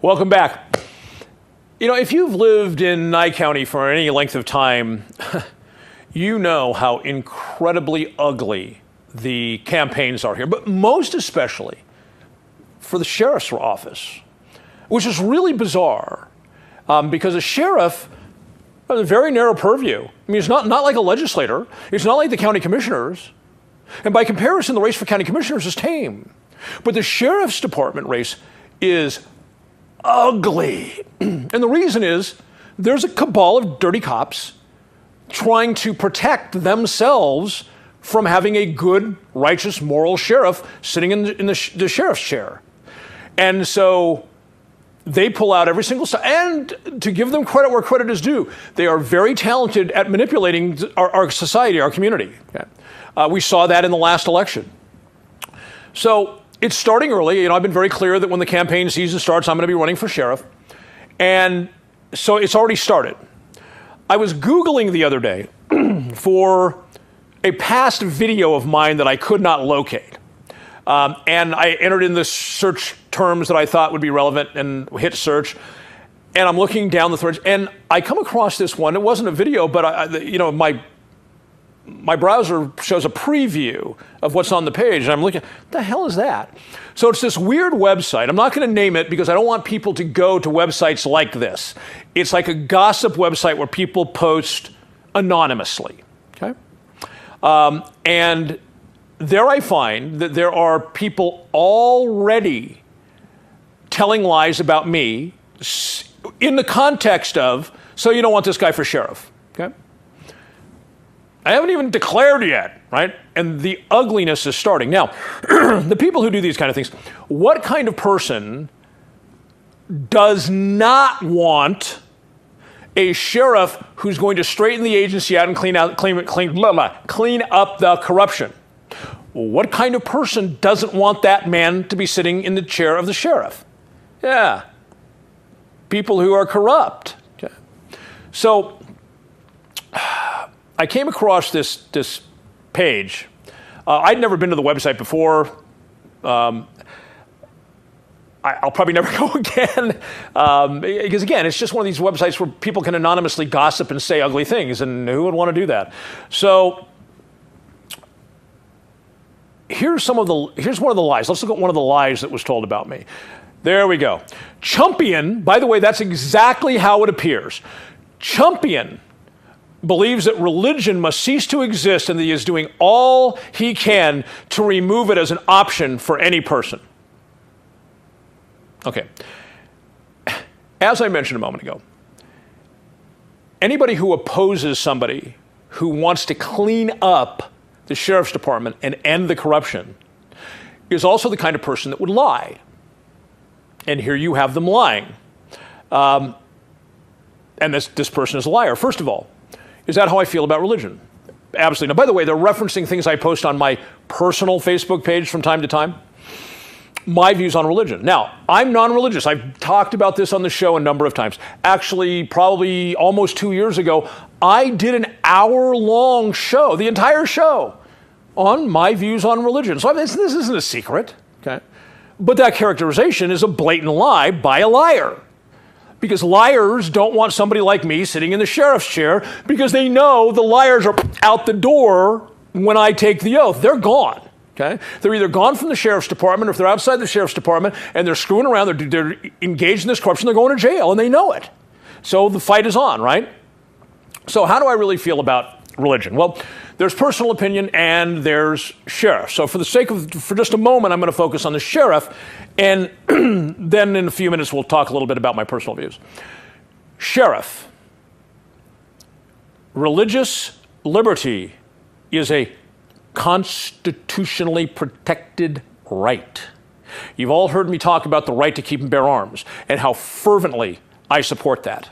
Welcome back. You know, if you've lived in Nye County for any length of time, you know how incredibly ugly the campaigns are here, but most especially for the sheriff's office, which is really bizarre because a sheriff has a very narrow purview. I mean, it's not like a legislator. It's not like the county commissioners. And by comparison, the race for county commissioners is tame. But the sheriff's department race is ugly. And the reason is there's a cabal of dirty cops trying to protect themselves from having a good, righteous, moral sheriff sitting in the sheriff's chair. And so they pull out every single side. And to give them credit where credit is due, they are very talented at manipulating our society, our community. Okay? We saw that in the last election. So it's starting early. You know, I've been very clear that when the campaign season starts, I'm going to be running for sheriff. And so it's already started. I was Googling the other day for a past video of mine that I could not locate. And I entered in the search terms that I thought would be relevant and hit search. And I'm looking down the threads and I come across this one. It wasn't a video, but my browser shows a preview of what's on the page, and I'm looking, what the hell is that? So it's this weird website. I'm not going to name it because I don't want people to go to websites like this. It's like a gossip website where people post anonymously, okay? And there I find that there are people already telling lies about me in the context of, so you don't want this guy for sheriff, okay? I haven't even declared yet, right? And the ugliness is starting. Now, the people who do these kind of things, what kind of person does not want a sheriff who's going to straighten the agency out and clean up the corruption? What kind of person doesn't want that man to be sitting in the chair of the sheriff? Yeah, people who are corrupt. Okay. So I came across this page. I'd never been to the website before. I'll probably never go again. Because again, it's just one of these websites where people can anonymously gossip and say ugly things, and who would want to do that? So here's one of the lies. Let's look at one of the lies that was told about me. There we go. Chumpian, by the way, that's exactly how it appears. Chumpian believes that religion must cease to exist and that he is doing all he can to remove it as an option for any person. Okay. As I mentioned a moment ago, anybody who opposes somebody who wants to clean up the sheriff's department and end the corruption is also the kind of person that would lie. And here you have them lying. And this person is a liar. First of all, is that how I feel about religion? Absolutely. Now, by the way, they're referencing things I post on my personal Facebook page from time to time. My views on religion. Now, I'm non-religious. I've talked about this on the show a number of times. Actually, probably almost 2 years ago, I did an hour-long show, the entire show, on my views on religion. So this isn't a secret, okay? But that characterization is a blatant lie by a liar. Because liars don't want somebody like me sitting in the sheriff's chair because they know the liars are out the door when I take the oath. They're gone, okay? They're either gone from the sheriff's department, or if they're outside the sheriff's department and they're screwing around, they're engaged in this corruption, they're going to jail, and they know it. So the fight is on, right? So how do I really feel about religion? Well, there's personal opinion and there's sheriff. So for just a moment, I'm going to focus on the sheriff, and then in a few minutes, we'll talk a little bit about my personal views. Sheriff. Religious liberty is a constitutionally protected right. You've all heard me talk about the right to keep and bear arms and how fervently I support that.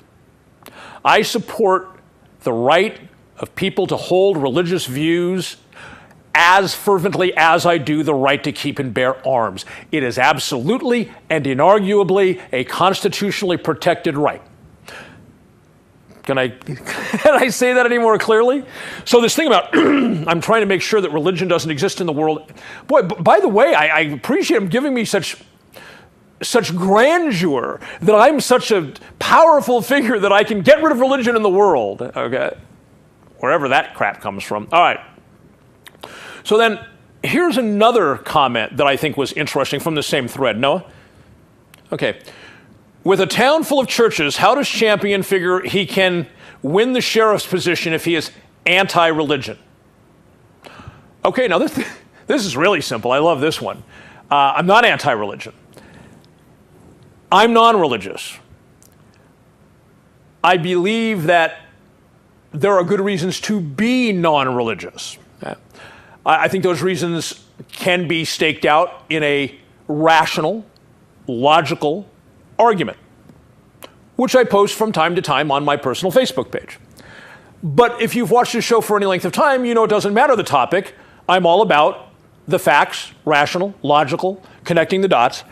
I support the right of people to hold religious views as fervently as I do the right to keep and bear arms. It is absolutely and inarguably a constitutionally protected right. Can I say that any more clearly? So this thing about I'm trying to make sure that religion doesn't exist in the world. Boy, by the way, I appreciate him giving me such such grandeur, that I'm such a powerful figure that I can get rid of religion in the world. Okay? Wherever that crap comes from. All right. So then, here's another comment that I think was interesting from the same thread. Noah? Okay. With a town full of churches, how does Champion figure he can win the sheriff's position if he is anti-religion? Okay, now this is really simple. I love this one. I'm not anti-religion. I'm non-religious. I believe that there are good reasons to be non-religious. I think those reasons can be staked out in a rational, logical argument, which I post from time to time on my personal Facebook page. But if you've watched this show for any length of time, you know it doesn't matter the topic. I'm all about the facts, rational, logical, connecting the dots.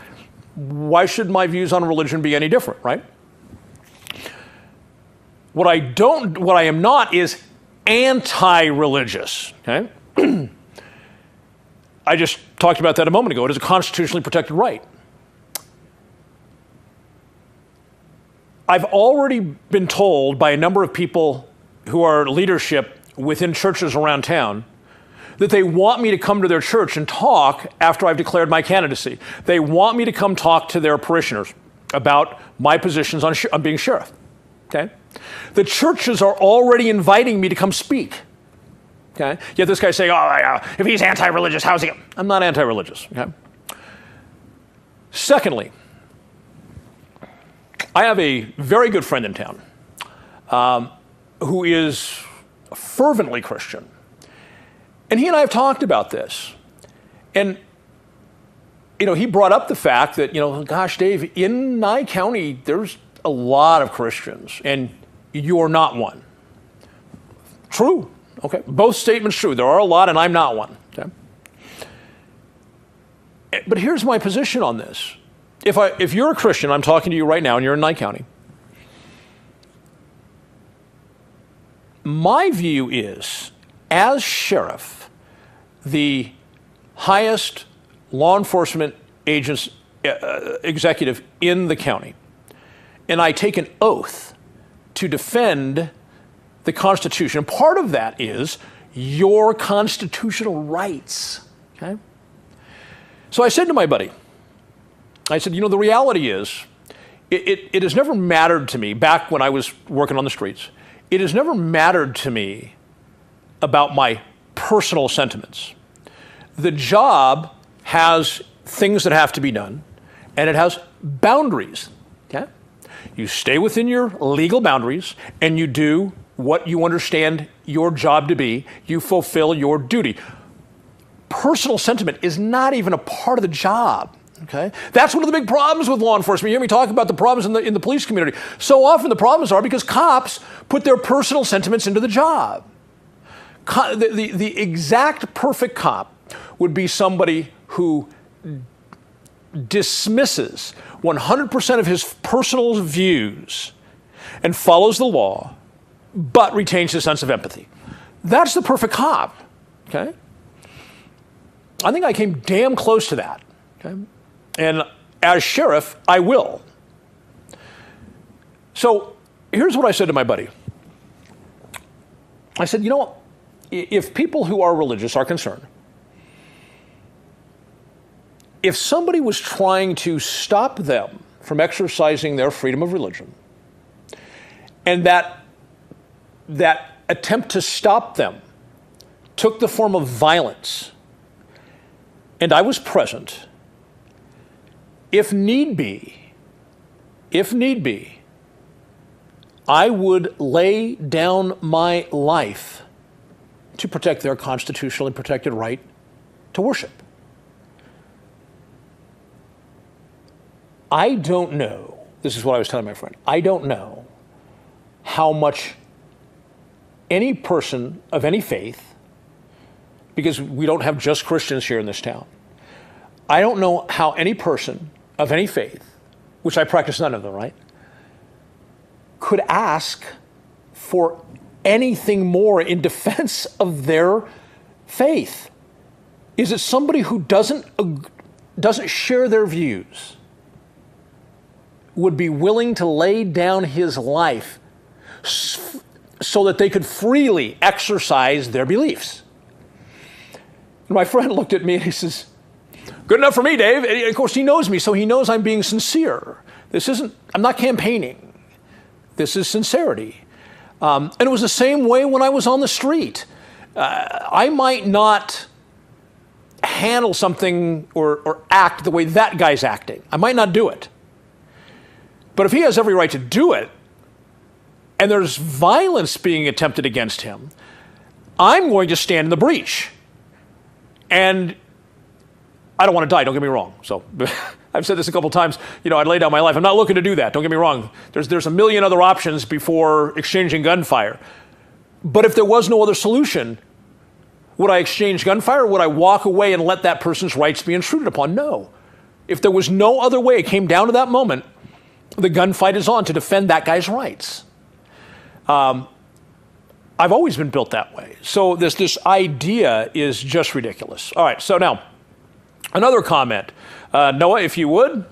Why should my views on religion be any different, right? What I am not is anti-religious, okay? I just talked about that a moment ago. It is a constitutionally protected right. I've already been told by a number of people who are leadership within churches around town that they want me to come to their church and talk after I've declared my candidacy. They want me to come talk to their parishioners about my positions on being sheriff. Okay? The churches are already inviting me to come speak. Okay? Yet this guy's saying, if he's anti-religious, how's he? I'm not anti-religious. Okay? Secondly, I have a very good friend in town who is fervently Christian. And he and I have talked about this. And, he brought up the fact that, gosh, Dave, in Nye County, there's a lot of Christians, and you're not one. True. Okay. Both statements true. There are a lot, and I'm not one. Okay. But here's my position on this. If you're a Christian, I'm talking to you right now, and you're in Nye County, my view is, as sheriff, the highest law enforcement executive in the county, and I take an oath to defend the Constitution. Part of that is your constitutional rights. Okay? So I said to my buddy, the reality is, it has never mattered to me, back when I was working on the streets, it has never mattered to me about my personal sentiments. The job has things that have to be done, and it has boundaries. Okay? You stay within your legal boundaries, and you do what you understand your job to be. You fulfill your duty. Personal sentiment is not even a part of the job. Okay? That's one of the big problems with law enforcement. You hear me talk about the problems in the police community. So often the problems are because cops put their personal sentiments into the job. The exact perfect cop would be somebody who dismisses 100% of his personal views and follows the law, but retains his sense of empathy. That's the perfect cop. Okay? I think I came damn close to that. Okay? And as sheriff, I will. So here's what I said to my buddy. I said, if people who are religious are concerned, if somebody was trying to stop them from exercising their freedom of religion, and that attempt to stop them took the form of violence, and I was present, if need be, I would lay down my life to protect their constitutionally protected right to worship. I don't know, this is what I was telling my friend, I don't know how much any person of any faith, because we don't have just Christians here in this town, I don't know how any person of any faith, which I practice none of them, right, could ask for anything more in defense of their faith. Is it somebody who doesn't share their views? would be willing to lay down his life so that they could freely exercise their beliefs. And my friend looked at me and he says, "Good enough for me, Dave." And of course, he knows me, so he knows I'm being sincere. I'm not campaigning. This is sincerity. And it was the same way when I was on the street. I might not handle something or act the way that guy's acting. I might not do it. But if he has every right to do it, and there's violence being attempted against him, I'm going to stand in the breach. And I don't want to die, don't get me wrong. So I've said this a couple times, I'd lay down my life. I'm not looking to do that, don't get me wrong. There's a million other options before exchanging gunfire. But if there was no other solution, would I exchange gunfire, or would I walk away and let that person's rights be intruded upon? No. If there was no other way, it came down to that moment, the gunfight is on to defend that guy's rights. I've always been built that way. So this idea is just ridiculous. All right, so now, another comment. Noah, if you would.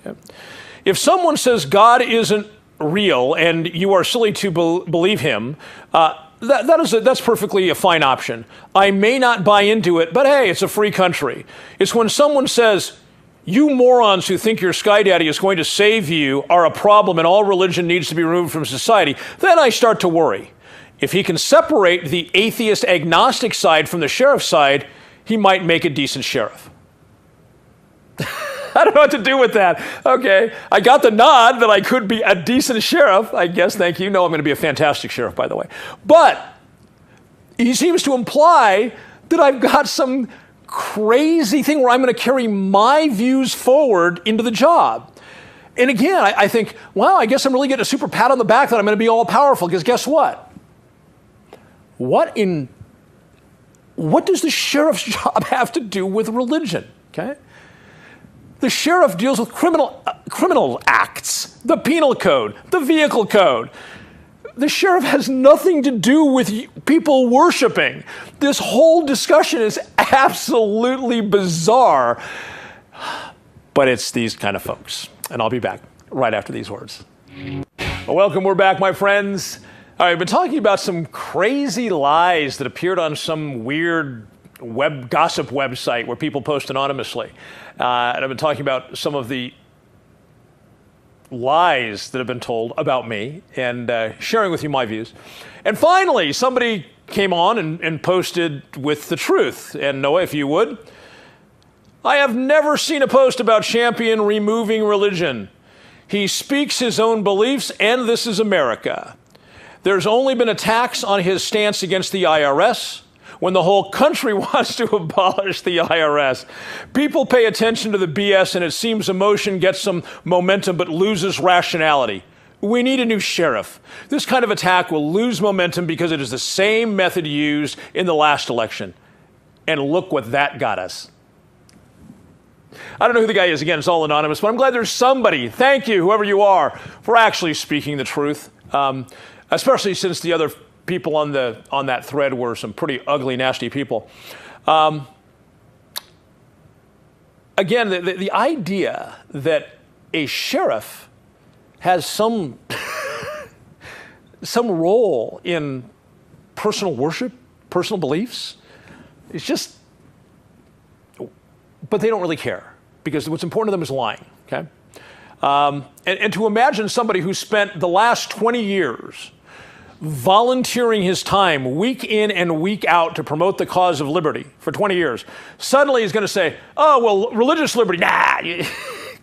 Okay. If someone says God isn't real and you are silly to believe him, that's perfectly a fine option. I may not buy into it, but hey, it's a free country. It's when someone says, "You morons who think your Sky Daddy is going to save you are a problem and all religion needs to be removed from society," then I start to worry. If he can separate the atheist agnostic side from the sheriff's side, he might make a decent sheriff. I don't know what to do with that. Okay, I got the nod that I could be a decent sheriff, I guess. Thank you. No, I'm going to be a fantastic sheriff, by the way. But he seems to imply that I've got some crazy thing where I'm going to carry my views forward into the job. And again, I think, wow, I guess I'm really getting a super pat on the back that I'm going to be all powerful, because guess what? What does the sheriff's job have to do with religion? Okay? The sheriff deals with criminal acts, the penal code, the vehicle code. The sheriff has nothing to do with people worshiping. This whole discussion is absolutely bizarre. But it's these kind of folks. And I'll be back right after these words. Well, welcome. We're back, my friends. All right, I've been talking about some crazy lies that appeared on some weird gossip website where people post anonymously. And I've been talking about some of the lies that have been told about me and sharing with you my views. And finally, somebody came on and posted with the truth. And Noah, if you would. I have never seen a post about Champion removing religion. He speaks his own beliefs, and this is America. There's only been attacks on his stance against the IRS when the whole country wants to abolish the IRS. People pay attention to the BS, and it seems emotion gets some momentum but loses rationality. We need a new sheriff. This kind of attack will lose momentum because it is the same method used in the last election. And look what that got us. I don't know who the guy is. Again, it's all anonymous, but I'm glad there's somebody, thank you, whoever you are, for actually speaking the truth. Especially since the other people on that thread were some pretty ugly, nasty people. Again, the idea that a sheriff has some role in personal worship, personal beliefs, it's just, but they don't really care because what's important to them is lying, okay? And to imagine somebody who spent the last 20 years volunteering his time week in and week out to promote the cause of liberty for 20 years, suddenly he's going to say, oh, well, religious liberty, nah,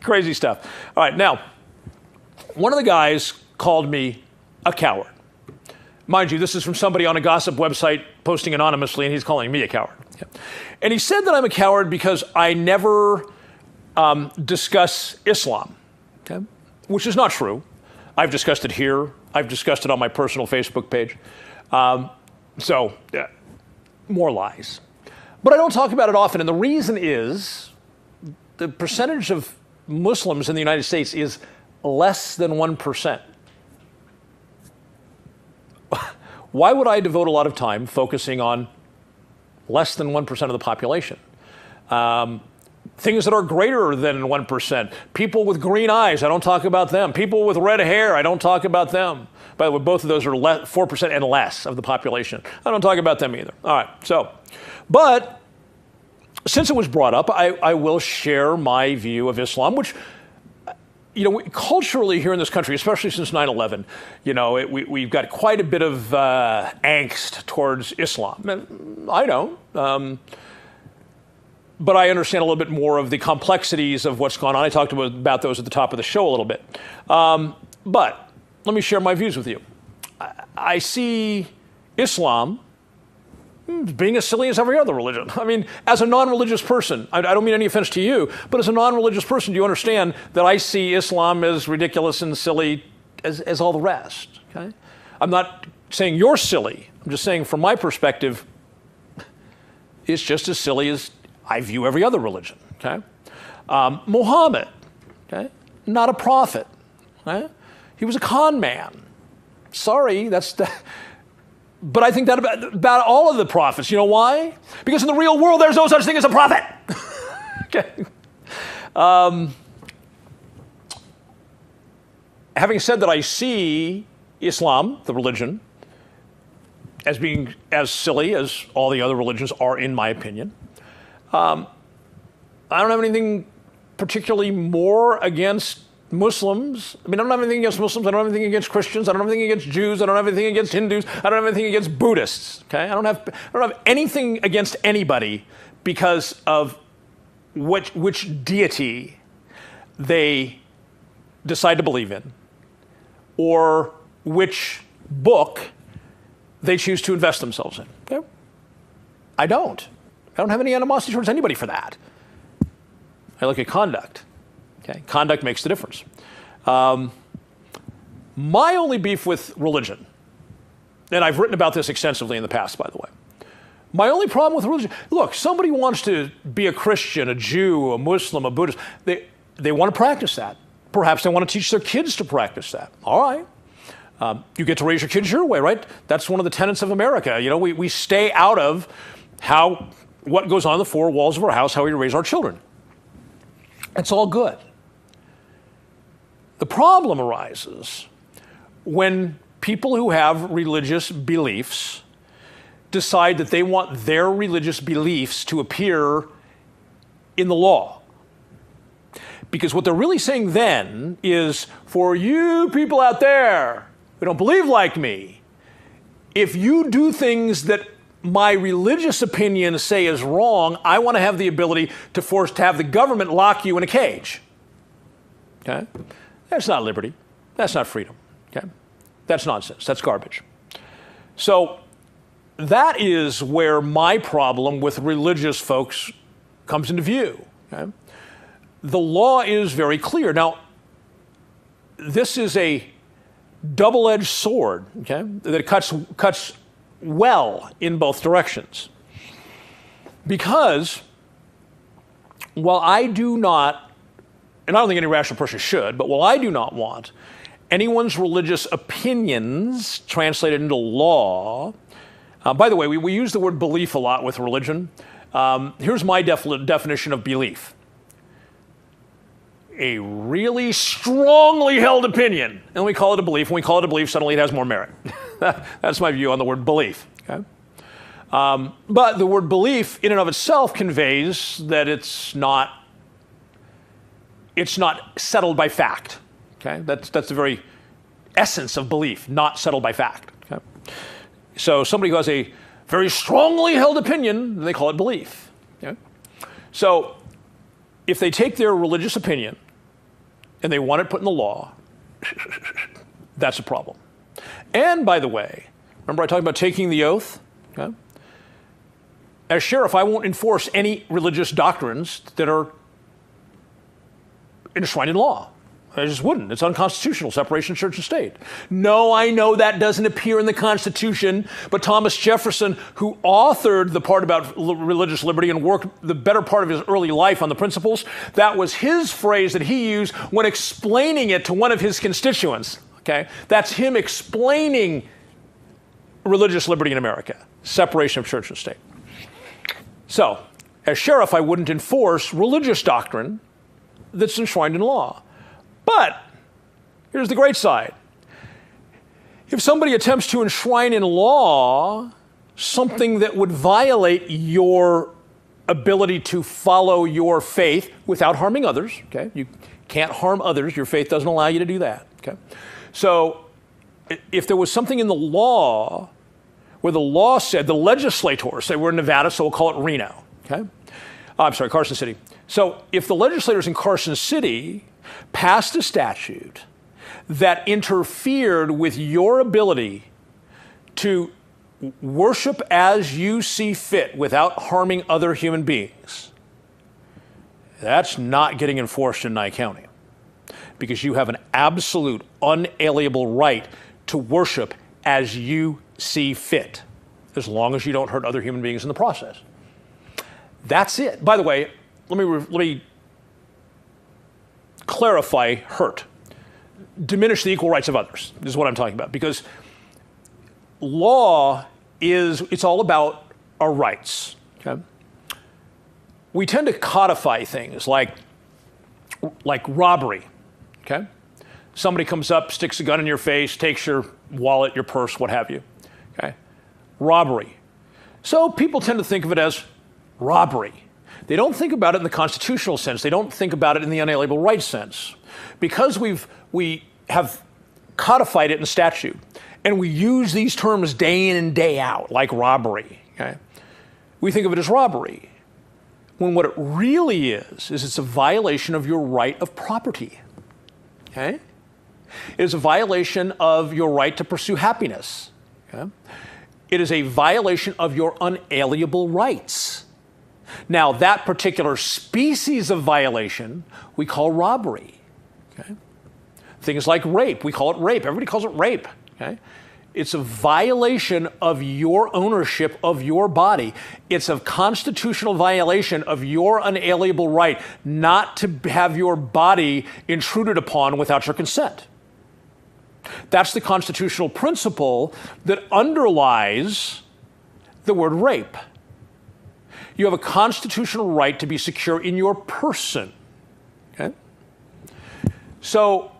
crazy stuff. All right, now, one of the guys called me a coward. Mind you, this is from somebody on a gossip website posting anonymously, and he's calling me a coward. And he said that I'm a coward because I never discuss Islam, okay? Which is not true. I've discussed it here. I've discussed it on my personal Facebook page. More lies. But I don't talk about it often, and the reason is the percentage of Muslims in the United States is less than 1%. Why would I devote a lot of time focusing on less than 1% of the population? things that are greater than 1%. People with green eyes, I don't talk about them. People with red hair, I don't talk about them. By the way, both of those are 4% and less of the population. I don't talk about them either. All right, so, but since it was brought up, I will share my view of Islam, which, culturally here in this country, especially since 9/11, we've got quite a bit of angst towards Islam. And I don't. But I understand a little bit more of the complexities of what's gone on. I talked about those at the top of the show a little bit. But let me share my views with you. I see Islam being as silly as every other religion. I mean, as a non-religious person, I don't mean any offense to you, but as a non-religious person, do you understand that I see Islam as ridiculous and silly as all the rest? Okay? I'm not saying you're silly. I'm just saying from my perspective, it's just as silly as I view every other religion. Okay? Muhammad, okay? Not a prophet. Okay? He was a con man. Sorry, but I think that about all of the prophets. You know why? Because in the real world, there's no such thing as a prophet. Okay. Having said that, I see Islam, the religion, as being as silly as all the other religions are, in my opinion. I don't have anything particularly more against Muslims. I mean, I don't have anything against Muslims. I don't have anything against Christians. I don't have anything against Jews. I don't have anything against Hindus. I don't have anything against Buddhists. Okay, I don't have anything against anybody because of which deity they decide to believe in, or which book they choose to invest themselves in. Okay? I don't have any animosity towards anybody for that. I look at conduct. Okay? Conduct makes the difference. My only beef with religion, and I've written about this extensively in the past, by the way. My only problem with religion, look, somebody wants to be a Christian, a Jew, a Muslim, a Buddhist. They want to practice that. Perhaps they want to teach their kids to practice that. All right. You get to raise your kids your way, right? That's one of the tenets of America. We stay out of what goes on in the four walls of our house, how we raise our children. It's all good. The problem arises when people who have religious beliefs decide that they want their religious beliefs to appear in the law. Because what they're really saying then is, for you people out there who don't believe like me, if you do things that my religious opinions say is wrong, I want to have the ability to have the government lock you in a cage. Okay? That's not liberty. That's not freedom. Okay? That's nonsense. That's garbage. So that is where my problem with religious folks comes into view. Okay? The law is very clear. Now, this is a double-edged sword, okay, that cuts well in both directions. Because while I do not, and I don't think any rational person should, but while I do not want anyone's religious opinions translated into law, by the way, we use the word belief a lot with religion. Here's my definition of belief. A really strongly held opinion, and we call it a belief. When we call it a belief, suddenly it has more merit. That's my view on the word belief. Okay? But the word belief in and of itself conveys that it's not settled by fact. Okay? That's the very essence of belief, not settled by fact. Okay? So somebody who has a very strongly held opinion, they call it belief. Okay? So if they take their religious opinion and they want it put in the law, that's a problem. And by the way, remember I talked about taking the oath? Okay? As sheriff, I won't enforce any religious doctrines that are enshrined in law. I just wouldn't. It's unconstitutional, separation of church and state. No, I know that doesn't appear in the Constitution, but Thomas Jefferson, who authored the part about religious liberty and worked the better part of his early life on the principles, that was his phrase that he used when explaining it to one of his constituents. Okay? That's him explaining religious liberty in America, separation of church and state. So, As sheriff, I wouldn't enforce religious doctrine that's enshrined in law. But here's the great side. If somebody attempts to enshrine in law something that would violate your ability to follow your faith without harming others, okay? You can't harm others. Your faith doesn't allow you to do that, okay? So if there was something in the law where the law said, the legislators, say we're in Nevada, so we'll call it Reno, okay? I'm sorry, Carson City. So if the legislators in Carson City passed a statute that interfered with your ability to worship as you see fit without harming other human beings, that's not getting enforced in Nye County, because you have an absolute, unalienable right to worship as you see fit, as long as you don't hurt other human beings in the process. That's it. By the way, let me clarify hurt. Diminish the equal rights of others is what I'm talking about, because law it's all about our rights. Okay? We tend to codify things like robbery. Okay? Somebody comes up, sticks a gun in your face, takes your wallet, your purse, what have you. Okay? Robbery. So people tend to think of it as robbery. They don't think about it in the constitutional sense. They don't think about it in the unalienable rights sense. Because we have codified it in statute, and we use these terms day in and day out, like robbery, okay? We think of it as robbery, when what it really is it's a violation of your right of property, okay? It is a violation of your right to pursue happiness, okay? It is a violation of your unalienable rights. Now, that particular species of violation we call robbery, okay? Things like rape, we call it rape. Everybody calls it rape, okay? It's a violation of your ownership of your body. It's a constitutional violation of your unalienable right not to have your body intruded upon without your consent. That's the constitutional principle that underlies the word rape. You have a constitutional right to be secure in your person, okay? So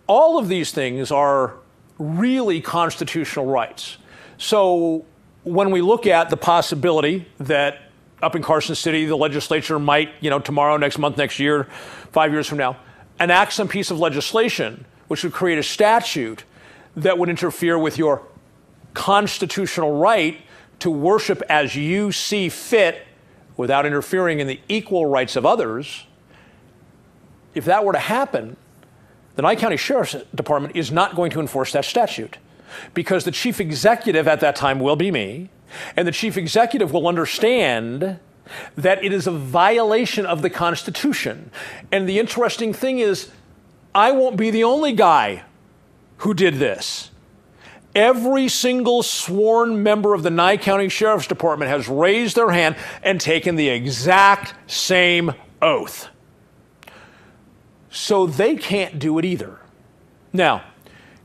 all of these things are really constitutional rights. So when we look at the possibility that up in Carson City, the legislature might, tomorrow, next month, next year, 5 years from now, enact some piece of legislation which would create a statute that would interfere with your constitutional right to worship as you see fit without interfering in the equal rights of others, if that were to happen, the Nye County Sheriff's Department is not going to enforce that statute, because the chief executive at that time will be me, and the chief executive will understand that it is a violation of the Constitution. And the interesting thing is, I won't be the only guy who did this. Every single sworn member of the Nye County Sheriff's Department has raised their hand and taken the exact same oath. So they can't do it either. Now,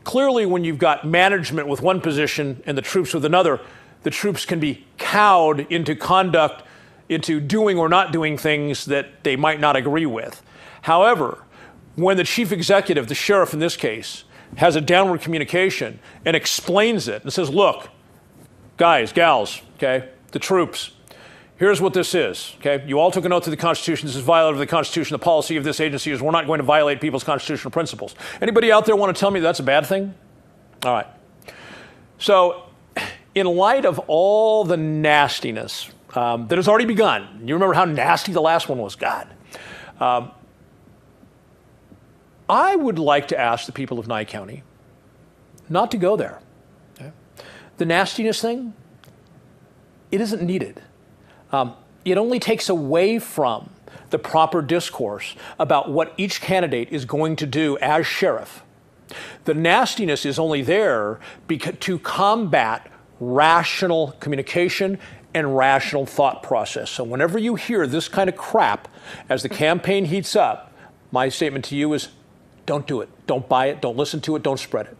clearly when you've got management with one position and the troops with another, the troops can be cowed into conduct, into doing or not doing things that they might not agree with. However, when the chief executive, the sheriff in this case, has a downward communication and explains it and says, look, guys, gals, okay, the troops, here's what this is, okay? You all took an oath to the Constitution. This is violative of the Constitution. The policy of this agency is we're not going to violate people's constitutional principles. Anybody out there want to tell me that's a bad thing? All right. So in light of all the nastiness that has already begun, you remember how nasty the last one was, God. I would like to ask the people of Nye County not to go there. Okay? The nastiness thing, it isn't needed. It only takes away from the proper discourse about what each candidate is going to do as sheriff. The nastiness is only there to combat rational communication and rational thought process. So whenever you hear this kind of crap as the campaign heats up, my statement to you is don't do it. Don't buy it. Don't listen to it. Don't spread it.